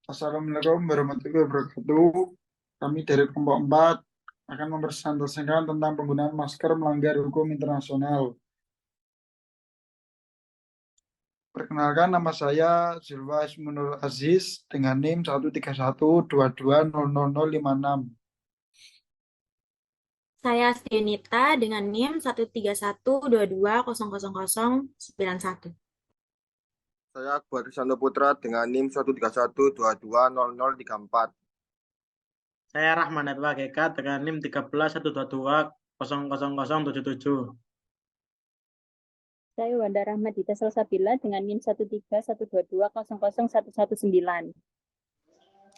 Assalamualaikum warahmatullahi wabarakatuh. Kami dari kelompok 4 akan mempresentasikan tentang penggunaan masker melanggar hukum internasional. Perkenalkan, nama saya Zulfas Munur Aziz dengan NIM 131220056. Saya Stianita dengan NIM 131220091. Saya Akbar Risanto Putra dengan NIM 131220034. Saya Rahman Edwa GK dengan NIM 13122000077. Saya Wanda Rahmadita Salsabila dengan NIM 13122001119.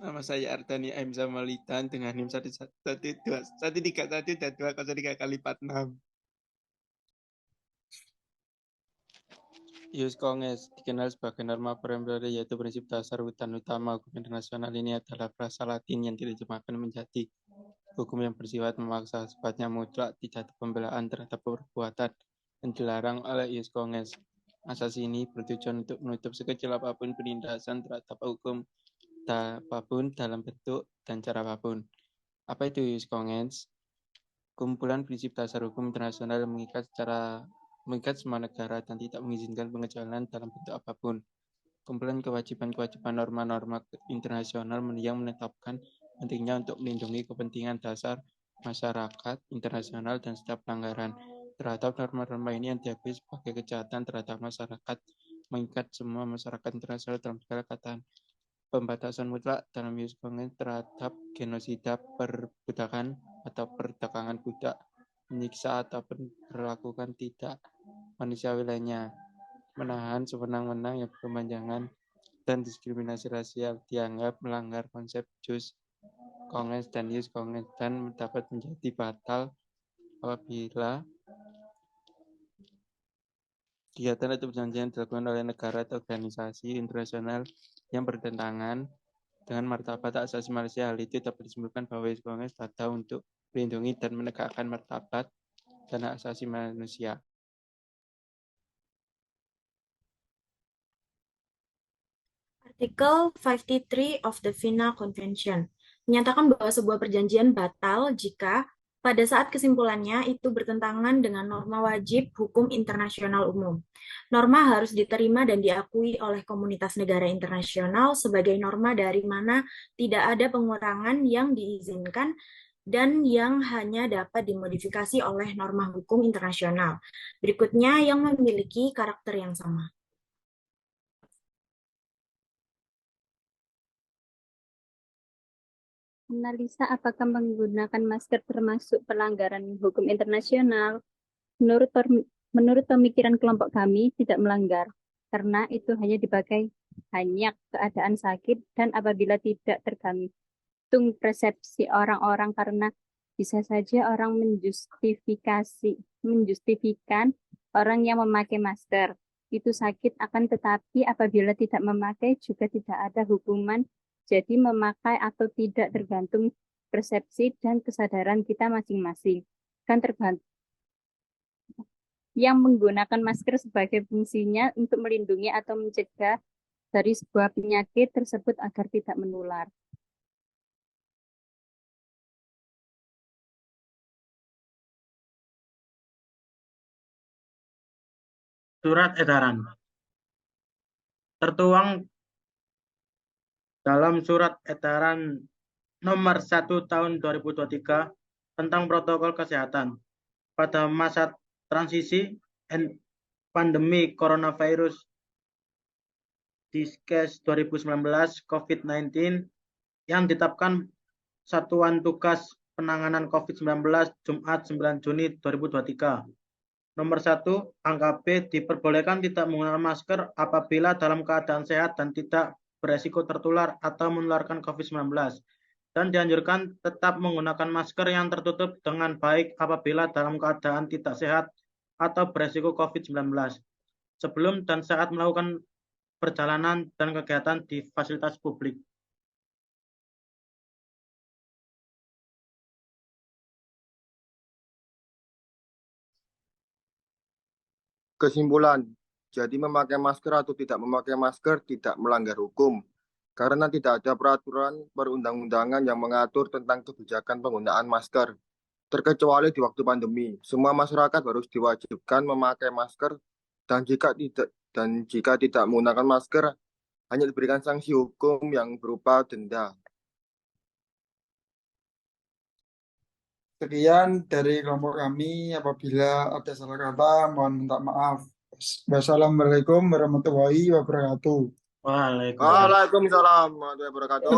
Nama saya Ardani Aimza Malitan dengan NIM 131 dan 203 Ius Konges dikenal sebagai norma primer yaitu prinsip dasar hutan utama hukum internasional. Ini adalah frasa Latin yang diterjemahkan menjadi hukum yang bersifat memaksa, sifatnya mutlak, tidak ada pembelaan terhadap perbuatan yang dilarang oleh Ius Konges. Asas ini bertujuan untuk menutup sekecil apapun penindasan terhadap hukum apapun dalam bentuk dan cara apapun. Apa itu Ius Kongens? Kumpulan prinsip dasar hukum internasional yang mengikat semua negara dan tidak mengizinkan pengecualian dalam bentuk apapun. Kumpulan kewajiban-kewajiban norma-norma internasional yang menetapkan pentingnya untuk melindungi kepentingan dasar masyarakat internasional dan setiap pelanggaran terhadap norma-norma ini yang diakui sebagai kejahatan terhadap masyarakat, mengikat semua masyarakat internasional dalam segala keadaan. Pembatasan mutlak dalam Ius Kongens terhadap genosida, perbudakan atau perdagangan budak, menyiksa ataupun perlakukan tidak manusiawi lainnya, menahan sewenang-wenang yang berkepanjangan, dan diskriminasi rasial dianggap melanggar konsep Jus Kongens dan Ius Kongens dan dapat menjadi batal apabila kegiatan atau perjanjian dilakukan oleh negara atau organisasi internasional yang bertentangan dengan martabat asasi manusia. Hal itu dapat disimpulkan bahwa Ius Kongens ada untuk melindungi dan menegakkan martabat dan hak asasi manusia. Artikel 53 of the Vienna Convention menyatakan bahwa sebuah perjanjian batal jika pada saat kesimpulannya itu bertentangan dengan norma wajib hukum internasional umum. Norma harus diterima dan diakui oleh komunitas negara internasional sebagai norma dari mana tidak ada pengurangan yang diizinkan dan yang hanya dapat dimodifikasi oleh norma hukum internasional. Berikutnya yang memiliki karakter yang sama. Analisa apakah menggunakan masker termasuk pelanggaran hukum internasional? Menurut pemikiran kelompok kami tidak melanggar, karena itu hanya dipakai hanya keadaan sakit dan apabila tidak tergantung persepsi orang-orang, karena bisa saja orang menjustifikan orang yang memakai masker itu sakit, akan tetapi apabila tidak memakai juga tidak ada hukuman. Jadi memakai atau tidak tergantung persepsi dan kesadaran kita masing-masing. Kan tergantung yang menggunakan masker sebagai fungsinya untuk melindungi atau mencegah dari sebuah penyakit tersebut agar tidak menular. Surat edaran tertuang dalam Surat Edaran Nomor 1 Tahun 2023 tentang protokol kesehatan pada masa transisi pandemi coronavirus disease 2019 COVID-19 yang ditetapkan Satuan Tugas Penanganan COVID-19 Jumat 9 Juni 2023. Nomor 1, angka B, diperbolehkan tidak menggunakan masker apabila dalam keadaan sehat dan tidak beresiko tertular atau menularkan COVID-19. Dan dianjurkan tetap menggunakan masker yang tertutup dengan baik apabila dalam keadaan tidak sehat atau beresiko COVID-19. Sebelum dan saat melakukan perjalanan dan kegiatan di fasilitas publik. Kesimpulan, jadi memakai masker atau tidak memakai masker tidak melanggar hukum. karena tidak ada peraturan perundang-undangan yang mengatur tentang kebijakan penggunaan masker, terkecuali di waktu pandemi. Semua masyarakat harus diwajibkan memakai masker dan jika tidak menggunakan masker hanya diberikan sanksi hukum yang berupa denda. Sekian dari kelompok kami. Apabila ada salah kata, mohon minta maaf. Wassalamualaikum warahmatullahi wabarakatuh. Waalaikumsalam. Waalaikumsalam warahmatullahi wabarakatuh.